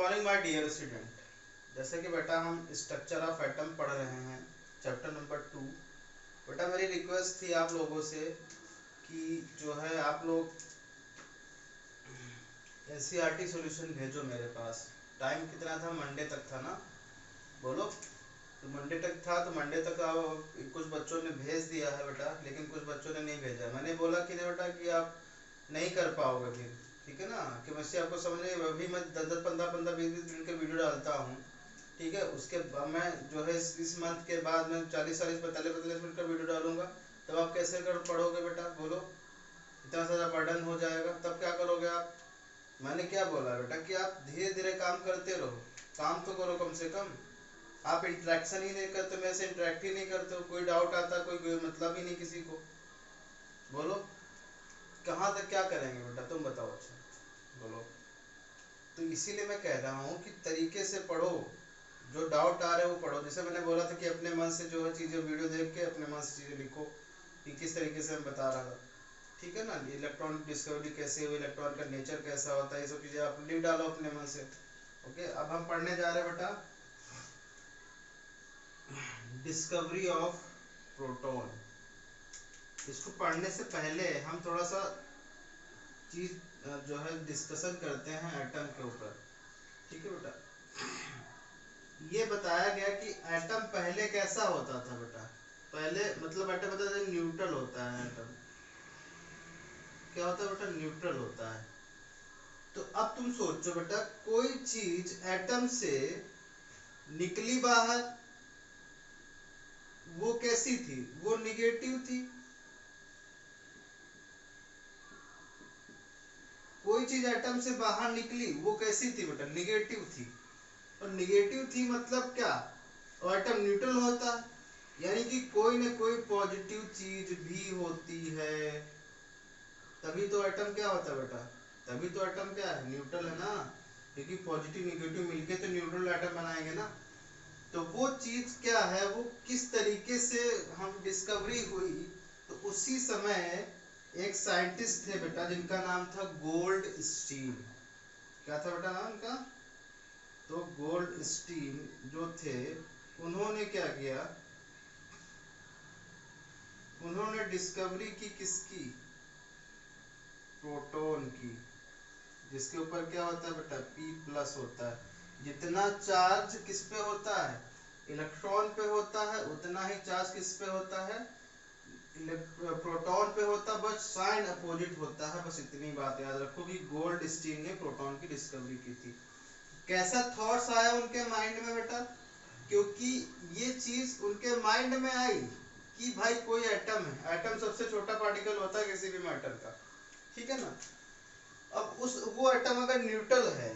Morning my dear student. जैसे कि बेटा हम स्ट्रक्चर ऑफ एटम पढ़ रहे हैं, चैप्टर नंबर 2। बेटा मेरी रिक्वेस्ट थी आप लोगों से कि जो है आप लोग एनसीईआरटी सॉल्यूशन भेजो मेरे पास। टाइम कितना था? मंडे तक था ना, बोलो। तो मंडे तक था, तो मंडे तक कुछ बच्चों ने भेज दिया है बेटा, लेकिन कुछ बच्चों ने नहीं भेजा। मैंने बोला कि नहीं बेटा कि आप नहीं कर पाओगे फिर, ठीक है ना, कि वैसे आपको समझ में अभी मैं 10 10 15 15 20 मिनट के वीडियो डालता हूँ, ठीक है। उसके बाद मैं जो है इस मंथ के बाद मैं 40 40 45 मिनट का वीडियो डालूंगा। तब आप कैसे कर पढ़ोगे बेटा, बोलो। इतना सारा बर्डन हो जाएगा, तब क्या करोगे आप? मैंने क्या बोला बेटा कि आप धीरे धीरे काम करते रहो, काम तो करो कम से कम। आप इंटरेक्शन ही नहीं करते, मेरे से इंटरेक्ट ही नहीं करते हो, कोई डाउट आता कोई मतलब ही नहीं किसी को, बोलो। कहाँ तक क्या करेंगे बेटा, तुम बताओ। अच्छा बोलो। तो इसीलिए मैं कह रहा हूँ कि तरीके से पढ़ो, जो डाउट आ रहे हैं वो पढ़ो। जैसे मैंने बोला था कि अपने मन से जो है चीज़ें वीडियो देख के अपने मन से चीज़ें लिखो कि किस तरीके से मैं बता रहा था, ठीक है ना। इलेक्ट्रॉन डिस्कवरी कैसे हुई, इलेक्ट्रॉन का नेचर कैसा होता है, ये सब चीज़ें आप लिख डालो अपने मन से। ओके, अब हम पढ़ने जा रहे हैं बेटा डिस्कवरी ऑफ प्रोटॉन। इसको पढ़ने से पहले हम थोड़ा सा चीज जो है डिस्कशन करते हैं एटम के ऊपर, ठीक है बेटा। ये बताया गया कि एटम पहले कैसा होता था बेटा। पहले मतलब एटम बता दें, न्यूट्रल होता है एटम। क्या होता है बेटा? न्यूट्रल होता है। तो अब तुम सोचो बेटा, कोई चीज एटम से निकली बाहर, वो कैसी थी? वो निगेटिव थी। कोई चीज एटम से बाहर निकली, वो कैसी थी बेटा? निगेटिव थी। और निगेटिव थी मतलब क्या? और एटम न्यूट्रल होता है, यानी कि कोई न कोई पॉजिटिव चीज भी होती है, तभी तो एटम क्या होता है बेटा। तभी तो एटम क्या है? न्यूट्रल है ना, क्योंकि पॉजिटिव निगेटिव मिलके तो न्यूट्रल एटम बनाएंगे ना। तो वो चीज क्या है, वो किस तरीके से हम डिस्कवरी हुई, तो उसी समय एक साइंटिस्ट थे बेटा जिनका नाम था गोल्ड स्टीन। क्या था बेटा नाम उनका? तो गोल्ड स्टीन जो थे, उन्होंने क्या किया, उन्होंने डिस्कवरी की किसकी? प्रोटॉन की। जिसके ऊपर क्या होता है बेटा? P+ होता है। जितना चार्ज किस पे होता है? इलेक्ट्रॉन पे होता है, उतना ही चार्ज किस पे होता है? प्रोटॉन पे होता है, बस साइन अपोजिट होता है। बस इतनी बात याद रखो कि गोल्ड स्टीन ने प्रोटॉन की डिस्कवरी की थी। कैसा थॉट्स आया उनके माइंड में बेटा? क्योंकि ये चीज उनके माइंड में आई कि भाई कोई एटम है, एटम सबसे छोटा पार्टिकल होता है किसी भी मैटर का, ठीक है ना। अब उस वो एटम अगर न्यूट्रल है,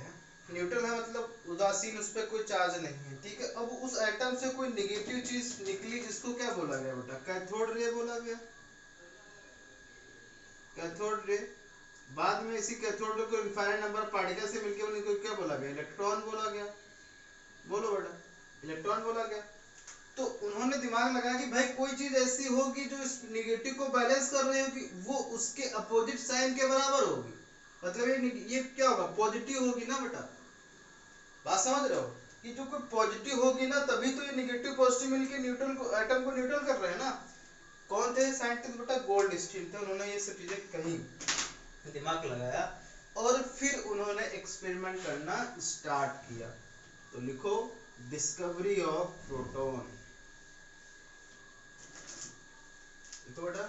न्यूट्रल है मतलब उदासीन, उस पर कोई चार्ज नहीं है, ठीक है। अब उस एटम से कोई नेगेटिव चीज निकली, जिसको क्या बोला गया बेटा? कैथोड रे बोला गया। Cathode ray. बाद में इसी कैथोड रे को इनफाइनाइट नंबर ऑफ पार्टिकल से मिलकर उनको क्या बोला गया? इलेक्ट्रॉन बोला गया। बोलो बेटा, इलेक्ट्रॉन बोला गया। तो उन्होंने दिमाग लगाया कि भाई कोई चीज ऐसी होगी जो इस निगेटिव को बैलेंस कर रही होगी, वो उसके अपोजिट साइन के बराबर होगी। मतलब ये क्या होगा? पॉजिटिव होगी ना बेटा। बात समझ रहे हो कि जो कोई पॉजिटिव होगी ना, तभी तो ये निगेटिव पॉजिटिव मिलके न्यूट्रल को, एटम को न्यूट्रल कर रहे हैं ना। कौन थे साइंटिस्ट बेटा? गोल्ड स्टीन थे। उन्होंने ये सब चीजें कही, दिमाग लगाया, और फिर उन्होंने एक्सपेरिमेंट करना स्टार्ट किया। तो लिखो डिस्कवरी ऑफ प्रोटॉन। लिखो बेटा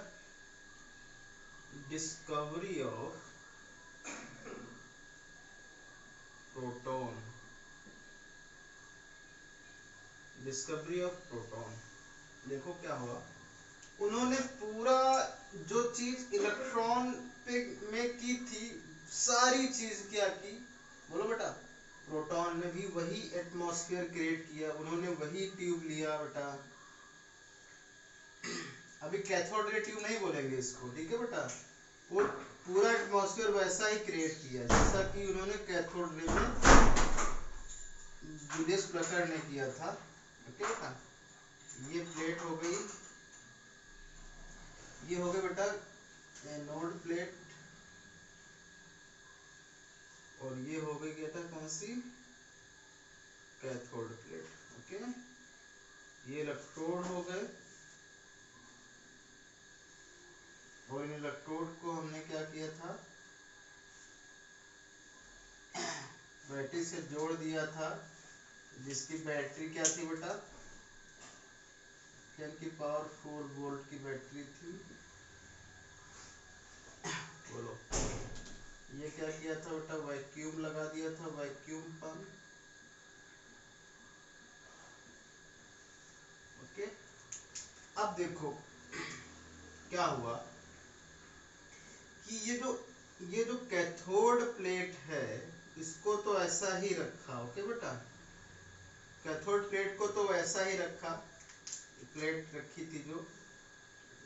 discovery of proton. Discovery of proton. देखो क्या हुआ, उन्होंने पूरा जो चीज इलेक्ट्रॉन पे में की थी, सारी चीज क्या की? बोलो बेटा। प्रोटॉन में भी वही एटमॉस्फेयर क्रिएट किया, उन्होंने वही ट्यूब लिया बेटा। अभी कैथोड रे ट्यूब नहीं बोलेंगे इसको, ठीक है बेटा। वो पूरा एटमॉस्फेयर वैसा ही क्रिएट किया जैसा कि उन्होंने कैथोड रे में जूलियस प्लकर ने किया था। ओके बेटा, ये प्लेट हो गई, ये हो गया बेटा एनोड प्लेट, और ये हो गई क्या था? कौन सी? Cathode plate. ओके, ये इलेक्ट्रोड हो गए और इन इलेक्ट्रोड को हमने क्या किया था, बैटरी से जोड़ दिया था, जिसकी बैटरी क्या थी बेटा, 10⁴ की बैटरी थी। बोलो, ये क्या किया था बेटा, वैक्यूम लगा दिया था, वैक्यूम पंप। ओके, अब देखो क्या हुआ कि ये जो कैथोड प्लेट है, इसको तो ऐसा ही रखा। ओके बेटा, कैथोड प्लेट को तो ऐसा ही रखा, प्लेट रखी थी जो,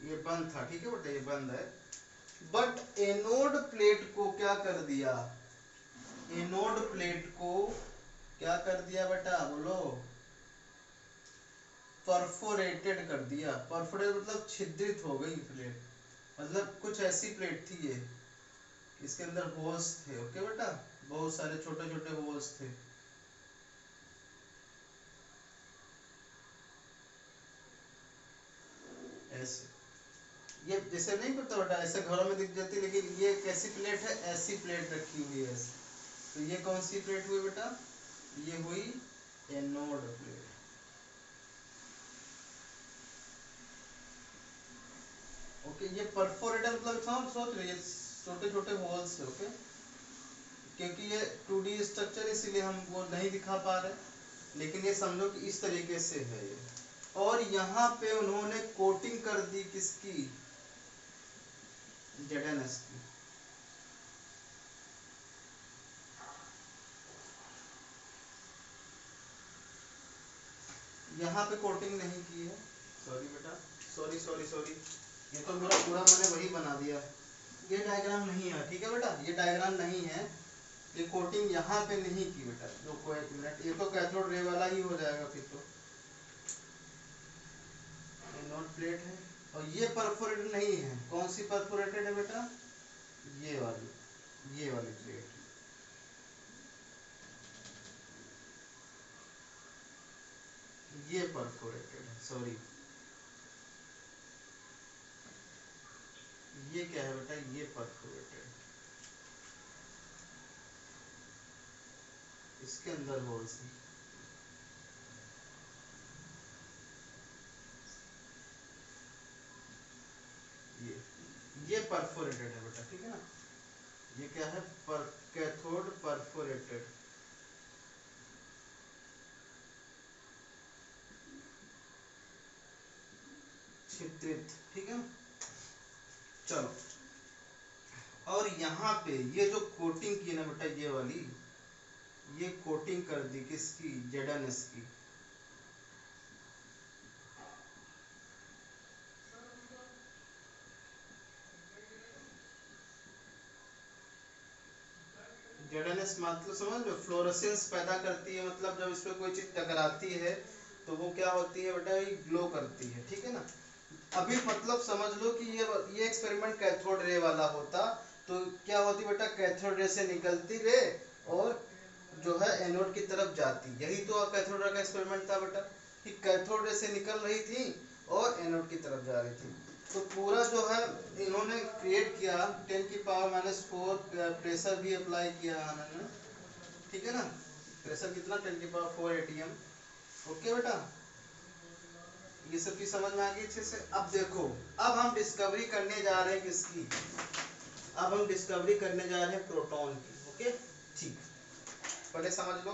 ये बंद था, ठीक है बेटा, ये बंद है। बट एनोड प्लेट को क्या कर दिया, एनोड प्लेट को क्या कर दिया बेटा, बोलो, परफोरेटेड कर दिया। परफोरेट मतलब छिद्रित हो गई प्लेट, मतलब कुछ ऐसी प्लेट थी ये, इसके अंदर होल्स थे। ओके बेटा, बहुत सारे छोटे छोटे होल्स थे। ऐसे, ये जैसे नहीं पता बेटा, ऐसे घरों में दिख जाती, लेकिन ये कैसी प्लेट है, ऐसी प्लेट रखी हुई है ऐसे। तो ये कौन सी प्लेट हुई बेटा, ये हुई एनोड प्लेट। ओके, ये परफोरेटेड मतलब सोच रही है, छोटे छोटे होल्स है। ओके, क्योंकि ये 2D स्ट्रक्चर, इसीलिए हम वो नहीं दिखा पा रहे, लेकिन ये समझो कि इस तरीके से है ये। और यहाँ पे उन्होंने कोटिंग कर दी किसकी, ZnS की। यहाँ पे कोटिंग नहीं की है, सॉरी बेटा, सॉरी सॉरी सॉरी, ये तो मेरा पूरा मैंने वही बना दिया, ये डायग्राम नहीं है, ठीक है बेटा, ये डायग्राम नहीं है, ये कोटिंग यहाँ पे नहीं की बेटा। रुको एक मिनट, ये तो कैथोड रे वाला ही हो जाएगा फिर तो, ये नोट प्लेट है और ये परफोरेटेड नहीं है। कौन सी परफोरेटेड है बेटा, ये वाली, ये वाली प्लेट, ये परफोरेटेड है, सॉरी, ये क्या है बेटा, ये परफोरेटेड, इसके अंदर होल्स है। ये परफोरेटेड है बेटा, ठीक है ना, ये क्या है, कैथोड परफोरेटेड, छिद्रित, ठीक है। चलो, और यहाँ पे ये जो कोटिंग की ना बेटा, ये वाली, ये कोटिंग कर दी किसकी, ZnS की। ZnS मतलब समझ लो, फ्लोरेसेंस पैदा करती है, मतलब जब इस पे कोई चीज टकराती है तो वो क्या होती है बेटा, ये ग्लो करती है, ठीक है ना। अभी मतलब समझ लो कि ये एक्सपेरिमेंट कैथोड रे वाला होता, तो क्या होती बेटा, कैथोड रे से निकलती रे और जो है एनोड की तरफ जाती, यही तो कैथोड रे का एक्सपेरिमेंट था बेटा, कि कैथोड रे से निकल रही थी और एनोड की तरफ जा रही थी। तो पूरा जो है इन्होंने क्रिएट किया, 10⁻⁴ प्रेशर भी अप्लाई किया इन्होंने, ठीक है ना, प्रेशर कितना, 10⁴ atm। ओके बेटा, ये सब चीज समझ में आ गई अच्छे से। अब देखो, अब हम डिस्कवरी करने जा रहे हैं किसकी, अब हम डिस्कवरी करने जा रहे हैं प्रोटॉन की। ओके, ठीक, पहले समझ लो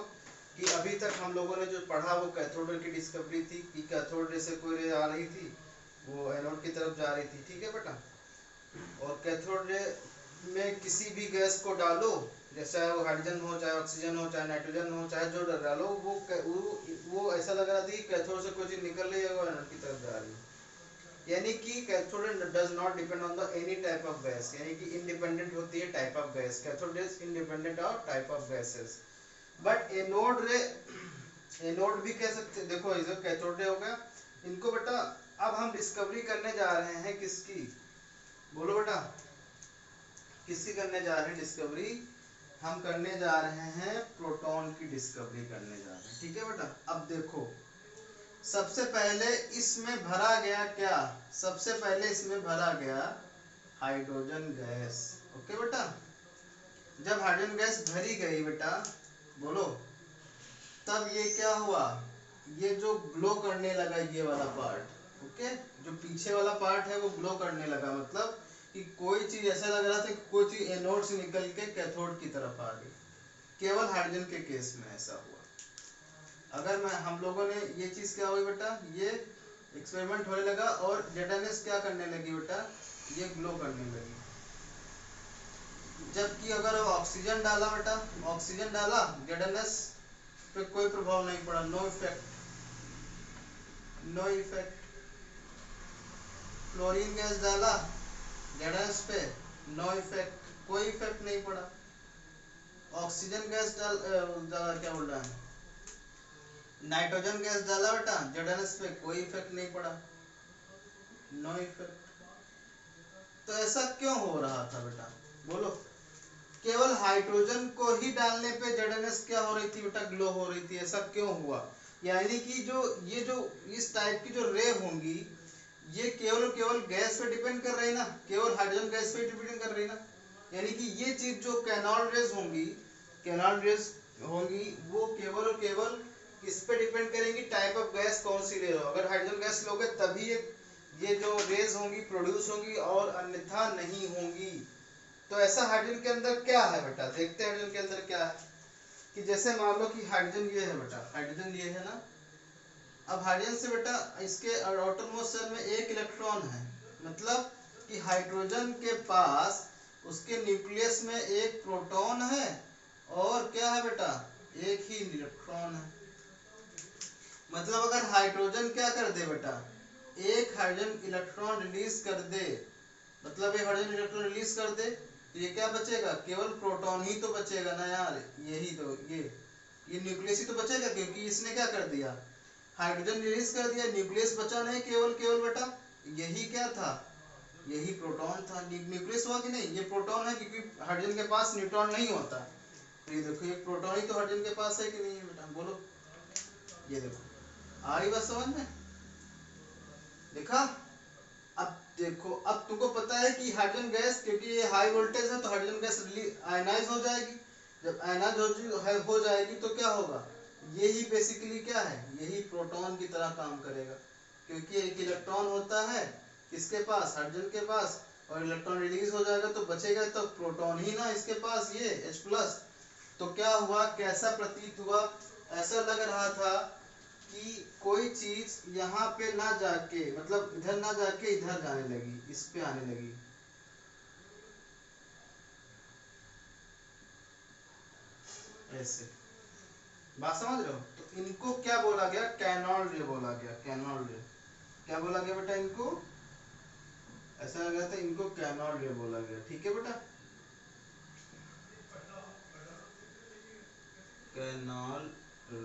कि अभी तक हम लोगों ने जो पढ़ा वो कैथोड रे की डिस्कवरी थी, कि कैथोड रे से कोई रे आ रही थी, वो एनोड की तरफ जा रही थी, ठीक है बेटा। और कैथोड रे में किसी भी गैस को डालो, जैसे वो हाइड्रोजन हो, चाहे ऑक्सीजन हो, चाहे नाइट्रोजन हो, चाहे जो डालो, वो ऐसा लग रहा था कि कैथोड से कोई चीज निकल रही है, वो एनोड की तरफ जा रही है। यानी कि cathode does not depend on the any type of gas, यानी कि इंडिपेंडेंट होती है type of gas, cathode is independent of type of gases. But anode रे, एनोड भी कह सकते, देखो ये कैथोड रे हो गया, इनको बेटा अब हम डिस्कवरी करने जा रहे हैं किसकी, बोलो बेटा, किसकी करने जा रहे हैं डिस्कवरी, हम करने जा रहे हैं प्रोटॉन की डिस्कवरी करने जा रहे हैं, ठीक है बेटा। अब देखो सबसे पहले इसमें भरा गया क्या, सबसे पहले इसमें भरा गया हाइड्रोजन गैस। ओके बेटा, जब हाइड्रोजन गैस भरी गई बेटा बोलो, तब ये क्या हुआ, ये जो ग्लो करने लगा ये वाला पार्ट, ओके, जो पीछे वाला पार्ट है वो ग्लो करने लगा, मतलब कि कोई चीज ऐसा लग रहा था कि कोई चीज एनोड से निकल के कैथोड की तरफ आ गई। केवल हाइड्रोजन के केस में ऐसा हुआ। अगर मैं हम लोगों ने ये चीज क्या हुई बेटा, ये एक्सपेरिमेंट होने लगा और जेडएनएस क्या करने लगी बेटा, ये ग्लो करने लगी। जबकि अगर ऑक्सीजन डाला बेटा, ऑक्सीजन डाला जेडएनएस पे कोई प्रभाव नहीं पड़ा, no effect, no effect. Chlorine gas डाला जेडएनएस पे, नो इफेक्ट, कोई इफेक्ट नहीं पड़ा। ऑक्सीजन गैस क्या बोल रहा है, नाइट्रोजन गैस डाला बेटा जेडएनएस पे, कोई इफेक्ट नहीं पड़ा, नो इफेक्ट। तो ऐसा क्यों हो रहा था बेटा बोलो, केवल हाइड्रोजन को ही डालने पे जेडएनएस क्या हो रही थी बेटा, ग्लो हो रही थी, ऐसा क्यों हुआ। यानी कि ये जो इस टाइप की जो रे होंगी ये केवल गैस पे डिपेंड कर रही ना, केवल हाइड्रोजन गैस पे डिपेंड कर रही ना। यानी कि ये चीज जो कैनॉल रेज होंगी, कैनॉल रेज होंगी वो केवल और केवल किस पे डिपेंड करेंगी, टाइप ऑफ गैस कौन सी ले रहे हो। अगर हाइड्रोजन गैस लोगे तभी ये जो रेज होंगी प्रोड्यूस होंगी और अन्यथा नहीं होंगी। तो ऐसा हाइड्रोजन के अंदर क्या है बेटा, देखते हैं हाइड्रोजन के अंदर क्या है। कि जैसे मान लो कि हाइड्रोजन ये है बेटा, हाइड्रोजन ये है ना, अब हाइड्रोजन से बेटा इसके आउटरमोस्ट शेल में एक इलेक्ट्रॉन है, मतलब कि हाइड्रोजन के पास उसके न्यूक्लियस में एक प्रोटॉन है और क्या है बेटा, एक ही इलेक्ट्रॉन है। मतलब अगर हाइड्रोजन क्या कर दे बेटा, एक हाइड्रोजन इलेक्ट्रॉन रिलीज कर दे, मतलब एक हाइड्रोजन इलेक्ट्रॉन रिलीज कर दे तो ये क्या बचेगा, केवल प्रोटॉन ही तो बचेगा ना यार, यही तो ये न्यूक्लियस ही तो बचेगा, क्योंकि इसने क्या कर दिया, हाइड्रोजन रिलीज कर दिया, न्यूक्लियस बचा नहीं, केवल केवल बेटा यही क्या था, यही प्रोटॉन था। न्यूक्लियस हुआ कि नहीं, ये प्रोटॉन है क्योंकि हाइड्रोजन के पास न्यूट्रॉन नहीं होता। तो ये देखो ये प्रोटॉन ही तो हाइड्रोजन के पास है कि नहीं है बेटा बोलो, ये देखो आ रही बात समझ में, देखा। अब देखो अब तुमको पता है कि हाइड्रोजन गैस क्योंकि ये हाई वोल्टेज है तो हाइड्रोजन गैस आयनाइज हो जाएगी, जब आयनाइज हो जाएगी तो क्या होगा, यही बेसिकली क्या है, यही प्रोटॉन की तरह काम करेगा, क्योंकि एक इलेक्ट्रॉन होता है किसके पास, हाइड्रोजन के पास, और इलेक्ट्रॉन रिलीज हो जाएगा तो बचेगा तो प्रोटॉन ही ना इसके पास, ये H+। तो क्या हुआ, कैसा प्रतीत हुआ, ऐसा लग रहा था कि कोई चीज यहाँ पे ना जाके, मतलब इधर ना जाके इधर जाने लगी, इस पे आने लगी। ऐसे बात समझ रहे हो। तो इनको क्या बोला गया, कैनॉल रे बोला गया, कैनॉल रे। क्या बोला गया बेटा इनको, ऐसा लग रहा था इनको कैनॉल रे बोला गया, ठीक है बेटा। कैनॉल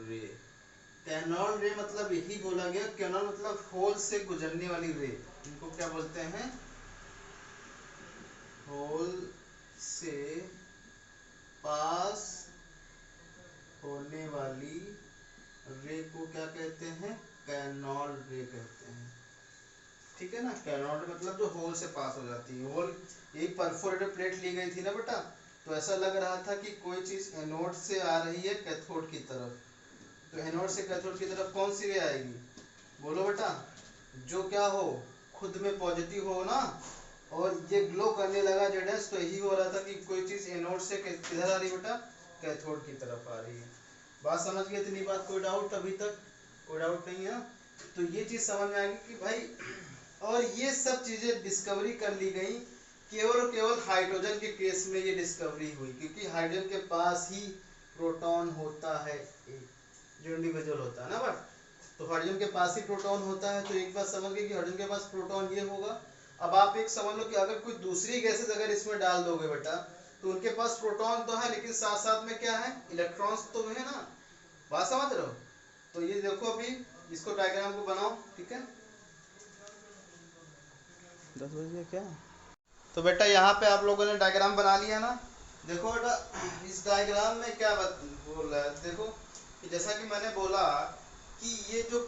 रे, कैनॉल रे मतलब यही बोला गया, कैनॉल मतलब होल से गुजरने वाली रे, इनको क्या बोलते हैं, होल से पास होने वाली रे को क्या कहते हैं, कैनॉल रे कहते हैं, ठीक है ना। कैनॉल रे मतलब जो होल से पास हो जाती है, होल यही परफोरेटेड प्लेट ली गई थी ना बेटा, तो ऐसा लग रहा था कि कोई चीज एनोड से आ रही है कैथोड की तरफ, तो एनोड से कैथोड की तरफ कौन सी रे आएगी बोलो बेटा, जो क्या हो, खुद में पॉजिटिव हो ना, और ये ग्लो करने लगा जेडएस, तो यही हो रहा था कि कोई चीज एनोड से किधर आ रही बेटा, कैथोड की तरफ आ रही है। बात समझ गए, इतनी बात, कोई डाउट अभी तक, कोई डाउट नहीं है। तो ये चीज समझ में आएगी कि भाई, और ये सब चीजें डिस्कवरी कर ली गई केवल और केवल हाइड्रोजन के केस में ये डिस्कवरी हुई, क्योंकि हाइड्रोजन के पास ही प्रोटॉन होता है, जो इंडिविजुअल होता है ना बट, तो हाइड्रोजन के पास ही प्रोटॉन होता है। तो एक बात समझ गए कि हाइड्रोजन के पास प्रोटॉन ये होगा। अब आप एक समझ लो कि अगर कोई दूसरी गैसेस अगर इसमें डाल दोगे बेटा, तो उनके पास प्रोटॉन तो है लेकिन साथ साथ में क्या है, इलेक्ट्रॉन्स तो है ना, बात समझ रहे हो। तो ये देखो अभी इसको डायग्राम को बनाओ, ठीक है। 10 बज गया क्या, तो बेटा यहाँ पे आप लोगों ने डायग्राम बना लिया ना, देखो बेटा, इस डायग्राम में क्या बोल रहा है, देखो कि जैसा कि मैंने बोला कि ये जो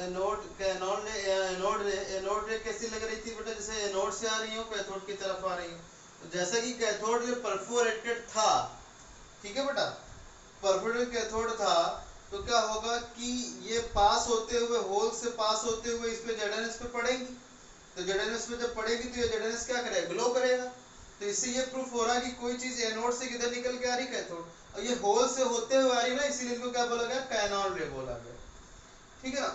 एनोड कैनोड एनोड रे एनोड रे कैसी लग रही थी बेटा, जैसे एनोड से आ रही हो कैथोड की तरफ आ रही हो। तो जैसा कि कैथोड रे परफोरेटेड था, ठीक है बेटा, परफोरेटेड कैथोड था, तो क्या होगा कि ये पास होते हुए होल से पास होते हुए इस पे जेडएनएस पे पड़ेगी। तो जेडएनएस पे जब पड़ेगी तो ये जेडएनएस क्या करेगा, ग्लो करेगा। तो इससे ये प्रूफ हो रहा है कि कोई चीज एनोड से किधर निकल के आ रही, कैथोड, और ये होल से होते हुए आ रही ना, इसीलिए इनको क्या बोला गया, कैनोड रे बोला गया, ठीक है ना।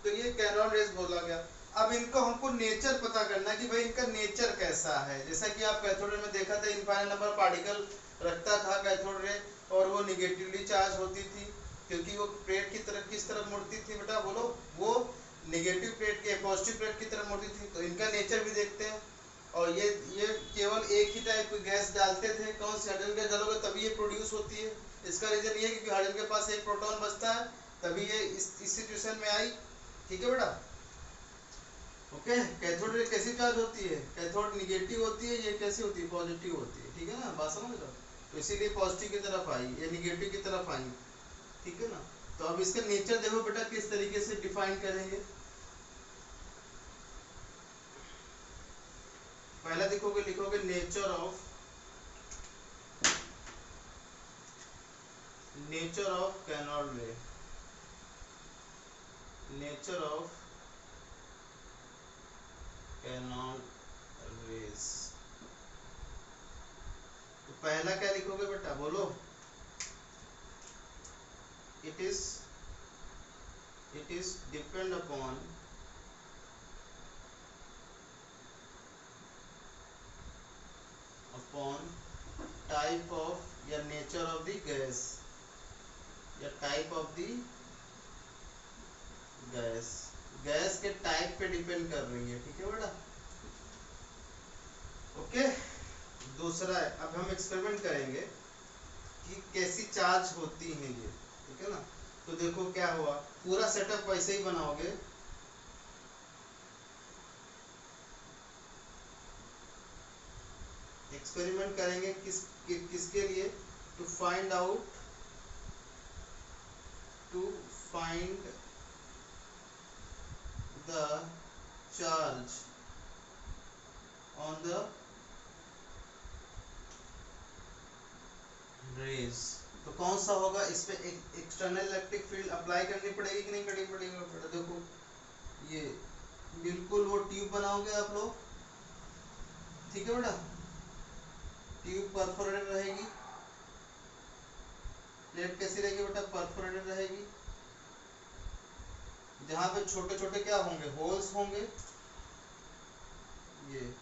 तो ये कैनोड रेज बोला गया। अब इनको हमको नेचर पता करना है कि भाई इनका नेचर कैसा है। जैसा कि आप कैथोड रे में देखा था, इनफाइनाइट नंबर पार्टिकल रखता था कैथोड रे, और वो निगेटिवली चार्ज होती थी, क्योंकि वो प्लेट की तरफ किस तरफ मुड़ती थी बेटा, बोलो, वो नेगेटिव प्लेट के पॉजिटिव प्लेट की तरफ मुड़ती थी। तो इनका नेचर भी देखते हैं। और ये केवल एक ही टाइप की गैस डालते थे, कौन सी, हाइड्रोजन गैस डालोगे तभी ये प्रोड्यूस होती है। इसका रीजन ये है क्योंकि हाइड्रोजन के पास एक प्रोटॉन बचता है, तभी ये इस सिचुएशन में आई, ठीक है बेटा। ओके, कैथोड रे कैसी चार्ज होती है, कैथोड निगेटिव होती है, ये कैसी होती है, पॉजिटिव होती है, ठीक है ना, बात समझ रहे हो। तो इसीलिए पॉजिटिव की तरफ आई, ये निगेटिव की तरफ आई, ठीक है ना। तो अब इसका नेचर देखो बेटा किस तरीके से डिफाइन करेंगे। पहला देखोगे, लिखोगे नेचर ऑफ कैनोड रे, नेचर ऑफ कैनोड रेज। तो पहला क्या लिखोगे बेटा, बोलो, it is depend upon type of या नेचर ऑफ द गैस, या type of the gas, gas के टाइप पे डिपेंड कर रही है, ठीक है बेटा। ओके, दूसरा है, अब हम एक्सपेरिमेंट करेंगे कि कैसी चार्ज होती है ये, ठीक है ना। तो देखो क्या हुआ, पूरा सेटअप वैसे ही बनाओगे। एक्सपेरिमेंट करेंगे किसके लिए, to find out, to find the charge on the rays. तो कौन सा होगा, इस पे एक एक्सटर्नल इलेक्ट्रिक फील्ड अप्लाई करनी पड़ेगी कि नहीं करनी पड़ेगी। देखो ये बिल्कुल वो ट्यूब बनाओगे आप लोग, ठीक है बेटा, ट्यूब परफोरेटेड रहेगी, प्लेट कैसी रहेगी बेटा, परफोरेटेड रहेगी, जहां पे छोटे छोटे क्या होंगे, होल्स होंगे, ये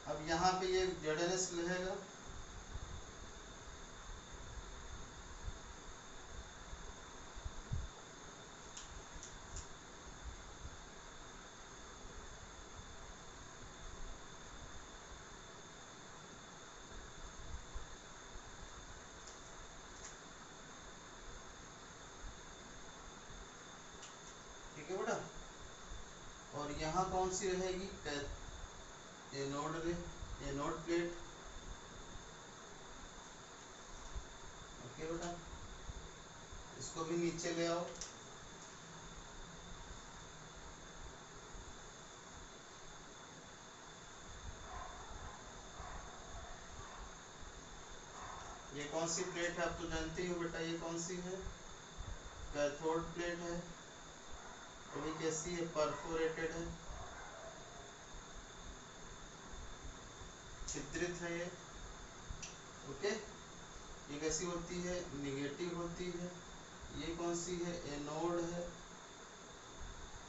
अब यहाँ पे ये जेडएनएस रहेगा, ठीक है बेटा। और यहाँ कौन सी रहेगी, एनोड रे, एनोड प्लेट, ओके बेटा, इसको भी नीचे ले आओ। ये कौन सी प्लेट है, आप तो जानते ही हो बेटा, ये कौन सी है, कैथोड प्लेट है, तो ये कैसी है, परफोरेटेड है, छिद्रित है ये, ओके। ये कैसी होती है, निगेटिव होती है। ये कौन सी है, एनोड है,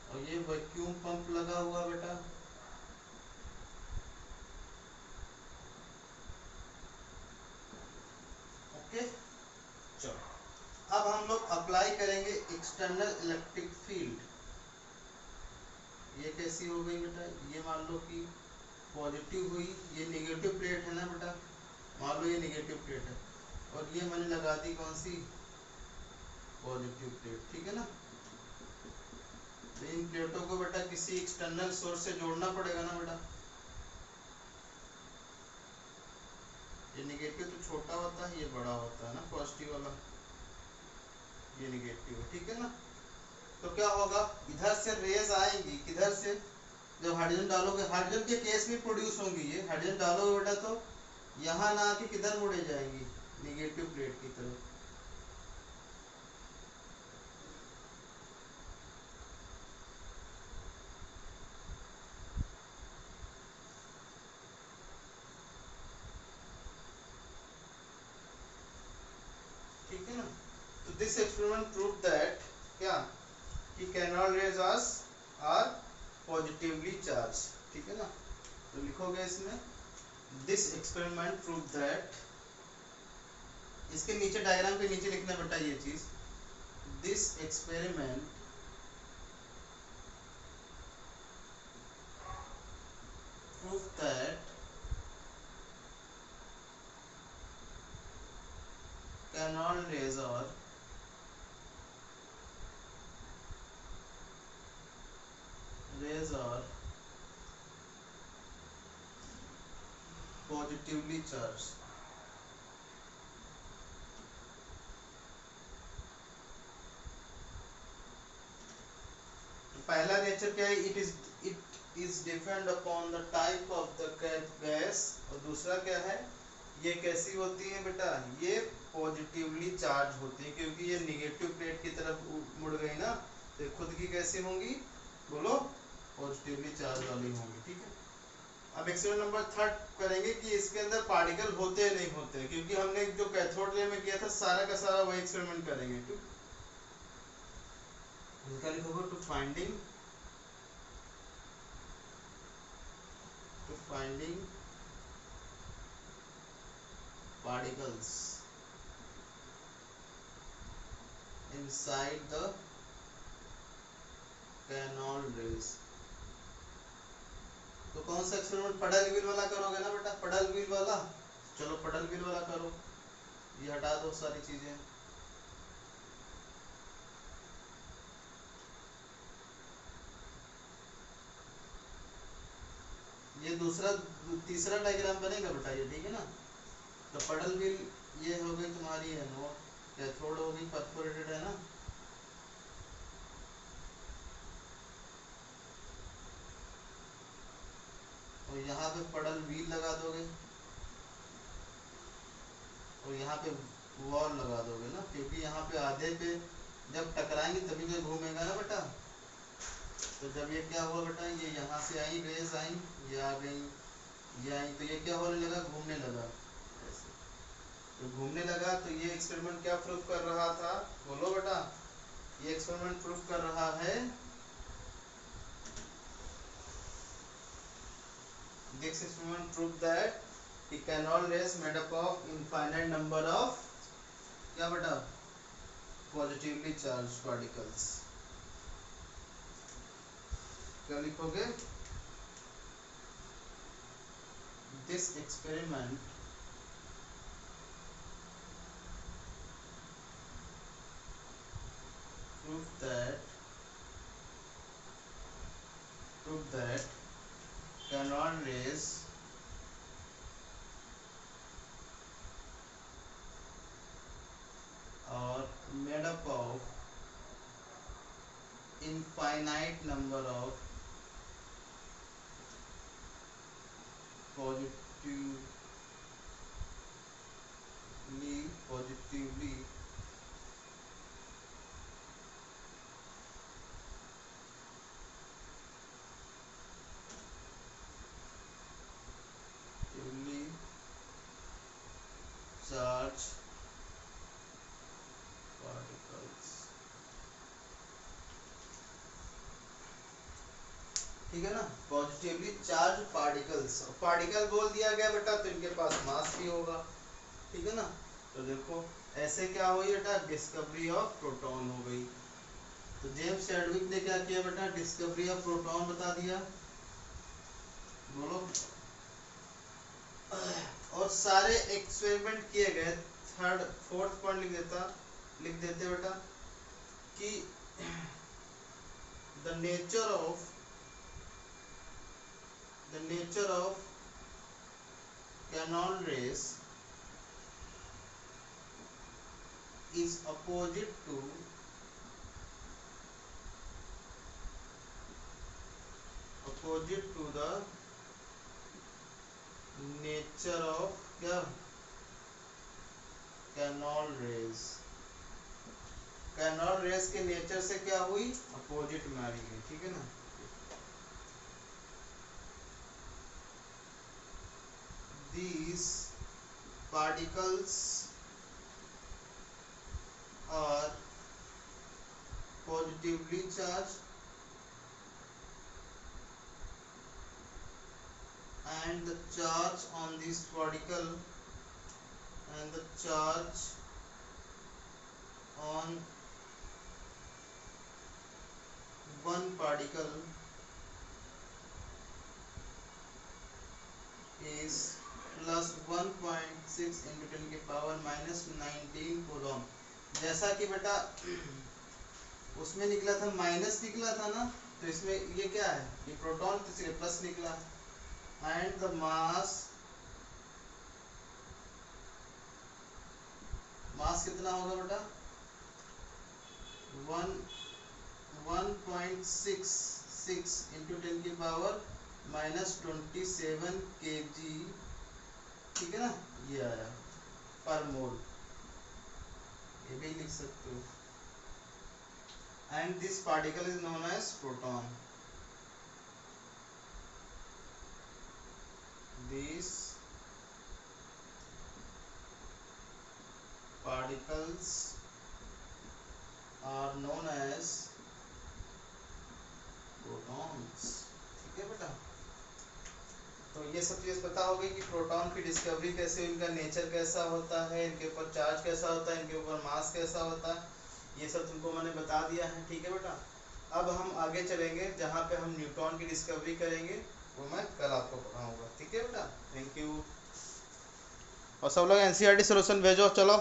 और ये वैक्यूम पंप लगा हुआ बेटा, ओके। चलो अब हम लोग अप्लाई करेंगे एक्सटर्नल इलेक्ट्रिक फील्ड। ये कैसी हो गई बेटा, ये मान लो कि पॉजिटिव हुई, ये नेगेटिव प्लेट है ना बेटा, मान लो ये नेगेटिव प्लेट है, और ये मैंने लगा दी कौन सी, पॉजिटिव प्लेट, ठीक है ना। तो इन प्लेटों को बेटा किसी एक्सटर्नल सोर्स से जोड़ना पड़ेगा ना बेटा। ये निगेटिव तो छोटा होता है, ये बड़ा होता है ना पॉजिटिव वाला, ये निगेटिव है, ठीक है ना। तो क्या होगा, इधर से रेज आएंगी, किधर से, जब हाइड्रोजन डालोगे, हाइड्रोजन के केस में प्रोड्यूस होंगी, ये हाइड्रोजन डालोगे बेटा तो यहाँ ना आके किधर मुड़े जाएंगी, निगेटिव प्लेट की तरफ। ठीक है ना। तो दिस एक्सपेरिमेंट प्रूव दैट क्या, कि कैनोल रेज आर पॉजिटिवली चार्ज, ठीक है ना। तो लिखोगे इसमें, दिस एक्सपेरिमेंट प्रूव दैट, इसके नीचे डायग्राम के नीचे लिखना बेटा ये चीज, this experiment prove that canal rays are positively charged। पहला नेचर क्या है, it is depend upon the type of the gas, और दूसरा क्या है, ये कैसी होती है बेटा, ये पॉजिटिवली चार्ज होती है, क्योंकि ये निगेटिव प्लेट की तरफ मुड़ गई ना, तो खुद की कैसी होंगी, बोलो, पॉजिटिवली चार्ज वाली होंगी, ठीक है। अब एक्सपेरिमेंट नंबर 3 करेंगे कि इसके अंदर पार्टिकल होते नहीं होते, क्योंकि हमने जो कैथोड रे में किया था सारा का सारा वही एक्सपेरिमेंट करेंगे, ठीक। इसका लिखोगे two finding particles inside the canal rays. तो कौन सा एक्सपेरिमेंट, पडल व्हील वाला करोगे ना बेटा, पडल व्हील वाला, चलो पडल व्हील वाला करो, ये हटा दो सारी चीजें। ये दूसरा तीसरा डायग्राम बनेगा बेटा ये, ठीक है ना। तो पडल व्हील ये हो गई तुम्हारी है नो, कैथोड हो गई परफोरेटेड, है ना। और यहाँ पे पडल व्हील लगा दोगे, और यहाँ पे वॉल लगा दोगे ना, क्योंकि यहाँ पे आधे पे जब टकराएंगे तभी तो घूमेगा ना बेटा। तो जब ये क्या हुआ बेटा, ये यहाँ से आई रेस आई, ये आ गई, ये आई, तो ये क्या होने लगा, घूमने लगा ऐसे। तो घूमने लगा, तो ये एक्सपेरिमेंट क्या प्रूव कर रहा था, बोलो बेटा, ये एक्सपेरिमेंट प्रूव कर रहा है, this experiment prove that the canol rays made up of infinite number of क्या बेटा, पॉजिटिवली चार्ज पार्टिकल्स। क्या लिखोगे, this experiment prove that canol rays are made up of infinite number of positively charged particles, ठीक है ना। Positively charge particles, particle बोल दिया गया बेटा तो इनके पास मास भी होगा, ठीक है ना। तो देखो ऐसे क्या हुई बेटा, डिस्कवरी ऑफ प्रोटॉन हो गई। तो जेम्स चैडविक ने क्या किया बेटा, डिस्कवरी ऑफ प्रोटॉन बता दिया, बोलो। और सारे एक्सपेरिमेंट किए गए, थर्ड फोर्थ पॉइंट लिख देते बेटा, कि the nature of Cannon rays is opposite to the nature of क्या Cannon rays। कैनॉल रेस के नेचर से क्या हुई, अपोजिट में आ गई, ठीक है ना। These particles are positively charged and the charge on this particle and the charge on one particle is plus 1.6 into 10 के पावर -19 कूलम। जैसा कि बेटा उसमें निकला था माइनस निकला था ना, तो इसमें ये क्या है, ये प्रोटॉन, तो इसलिए प्लस निकला। एंड द मास कितना होगा बेटा, 1.66 इंटू 10 की पावर -27 kg, ठीक है ना, ये आया पर मोल, ये भी लिख सकते हो। And this particle is known as proton. This particles are known as protons, ठीक है बेटा। तो ये सब चीज पता होगी कि प्रोटॉन की डिस्कवरी कैसे, इनका नेचर कैसा होता है, इनके ऊपर चार्ज कैसा होता है, इनके ऊपर मास कैसा होता है, ये सब तुमको मैंने बता दिया है, ठीक है बेटा। अब हम आगे चलेंगे, जहाँ पे हम न्यूट्रॉन की डिस्कवरी करेंगे वो मैं कल आपको पढ़ाऊंगा, ठीक है बेटा। Thank you. और सब लोग एनसीईआरटी सॉल्यूशन भेजो, चलो।